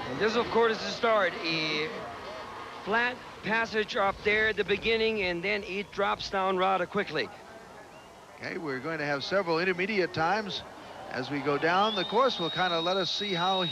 And this, of course, is the start. A flat passage up there at the beginning, and then it drops down rather quickly. Okay, we're going to have several intermediate times as we go down. The course will kind of let us see how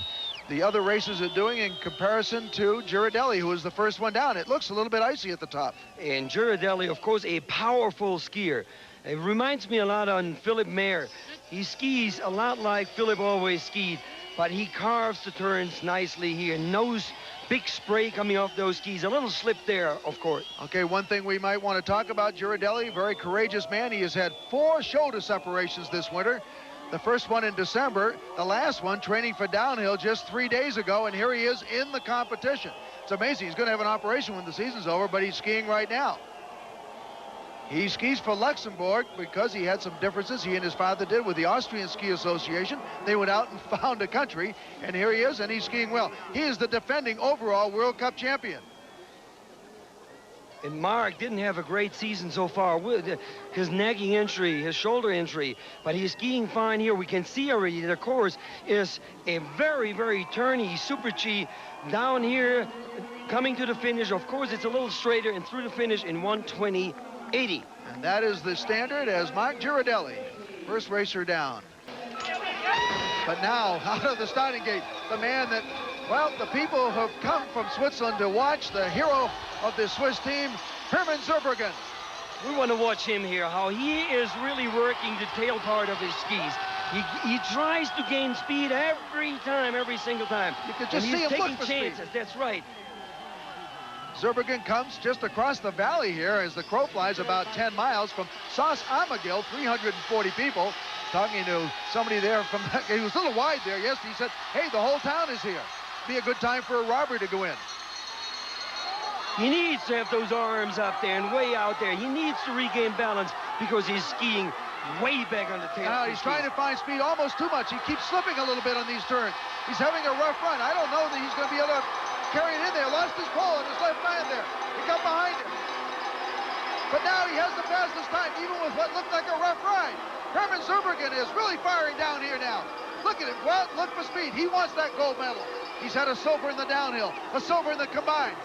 the other racers are doing in comparison to Girardelli, who was the first one down. It looks a little bit icy at the top. And Girardelli, of course, a powerful skier. It reminds me a lot on Philip Mayer. He skis a lot like Philip always skied, but he carves the turns nicely here. Knows big spray coming off those skis. A little slip there, of course. Okay, one thing we might want to talk about, Girardelli, very courageous man. He has had 4 shoulder separations this winter. The first one in December, the last one training for downhill just 3 days ago, and here he is in the competition. It's amazing. He's going to have an operation when the season's over, but he's skiing right now. He skis for Luxembourg because he had some differences he and his father did with the Austrian Ski Association. They went out and found a country, and here he is, and he's skiing well. He is the defending overall World Cup champion. And Mark didn't have a great season so far with his nagging injury, his shoulder injury, but he's skiing fine here. We can see already the course is a very, very turny Super G down here, coming to the finish. Of course, it's a little straighter and through the finish in 1:20.80. And that is the standard as Mark Girardelli, first racer down. But now, out of the starting gate, the man that, well, the people have come from Switzerland to watch, the hero of the Swiss team, Pirmin Zurbriggen. We want to watch him here, how he is really working the tail part of his skis. He tries to gain speed every time, every single time. You can just see him taking look for chances. speed. That's right. Zurbriggen comes just across the valley here as the crow flies about 10 miles from Sos Amagil, 340 people. Talking to somebody there from, he was a little wide there. Yes, he said, hey, the whole town is here. Be a good time for a robber to go in. He needs to have those arms up there and way out there. He needs to regain balance because he's skiing way back on the tail. Now he's trying to find speed almost too much. He keeps slipping a little bit on these turns. He's having a rough run. I don't know that he's going to be able to carry it in there. Lost his pole on his left man there. He got behind him. But now he has the fastest time, even with what looked like a rough ride. Pirmin Zurbriggen is really firing down here now. Look at him. Well, look for speed. He wants that gold medal. He's had a silver in the downhill, a silver in the combined.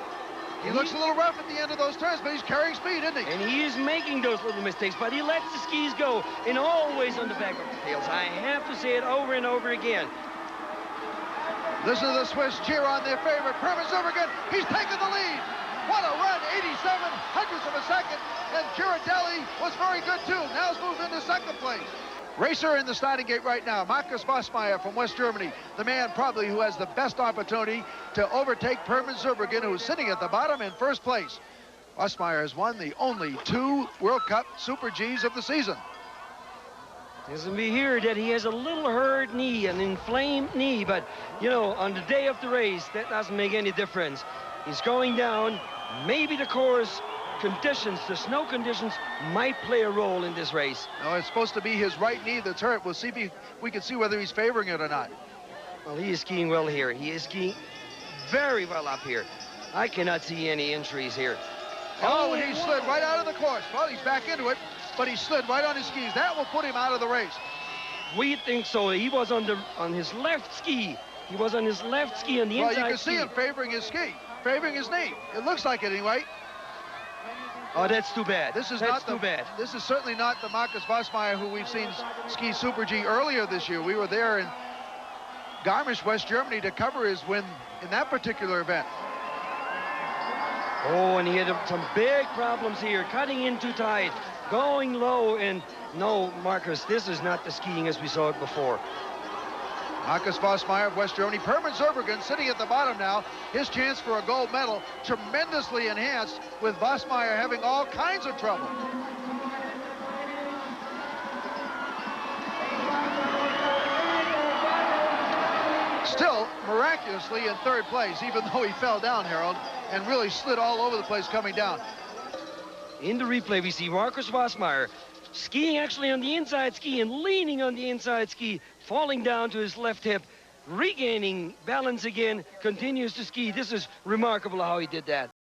He looks a little rough at the end of those turns, but he's carrying speed, isn't he? And he is making those little mistakes, but he lets the skis go, and always on the back of the tails. I have to say it over and over again. Listen to the Swiss cheer on their favorite, Pirmin Zurbriggen. He's taken the lead. What a run, 87 hundredths of a second. And Girardelli was very good, too. Now he's moved into second place. Racer in the starting gate right now, Markus Vossmeyer from West Germany, the man probably who has the best opportunity to overtake Pirmin Zurbriggen, who's sitting at the bottom in first place. Vossmeyer has won the only 2 World Cup Super Gs of the season. Doesn't be here that he has a little hurt knee, an inflamed knee, but, you know, on the day of the race, that doesn't make any difference. He's going down. Maybe the course conditions, the snow conditions, might play a role in this race. No, it's supposed to be his right knee that's hurt. We'll see if we can see whether he's favoring it or not. Well, he is skiing well here. He is skiing very well up here. I cannot see any injuries here. Oh, and he slid right out of the course. Well, he's back into it, but he slid right on his skis. That will put him out of the race. We think so. He was on his left ski. He was on his left ski on the inside ski. Well, you can see him favoring his ski, favoring his knee. It looks like it anyway. Oh, that's too bad. This is too bad. This is certainly not the Markus Vossmeyer who we've seen ski Super G earlier this year. We were there in Garmisch, West Germany, to cover his win in that particular event. Oh, and he had some big problems here, cutting in too tight, going low, and no, Marcus, this is not the skiing as we saw it before. Markus Vossmeyer of West Germany. Pirmin Zurbriggen sitting at the bottom now. His chance for a gold medal tremendously enhanced with Vossmeyer having all kinds of trouble. Still miraculously in third place, even though he fell down, Harold, and really slid all over the place coming down. In the replay, we see Markus Vossmeyer skiing actually on the inside ski and leaning on the inside ski, falling down to his left hip, regaining balance again, continues to ski. This is remarkable how he did that.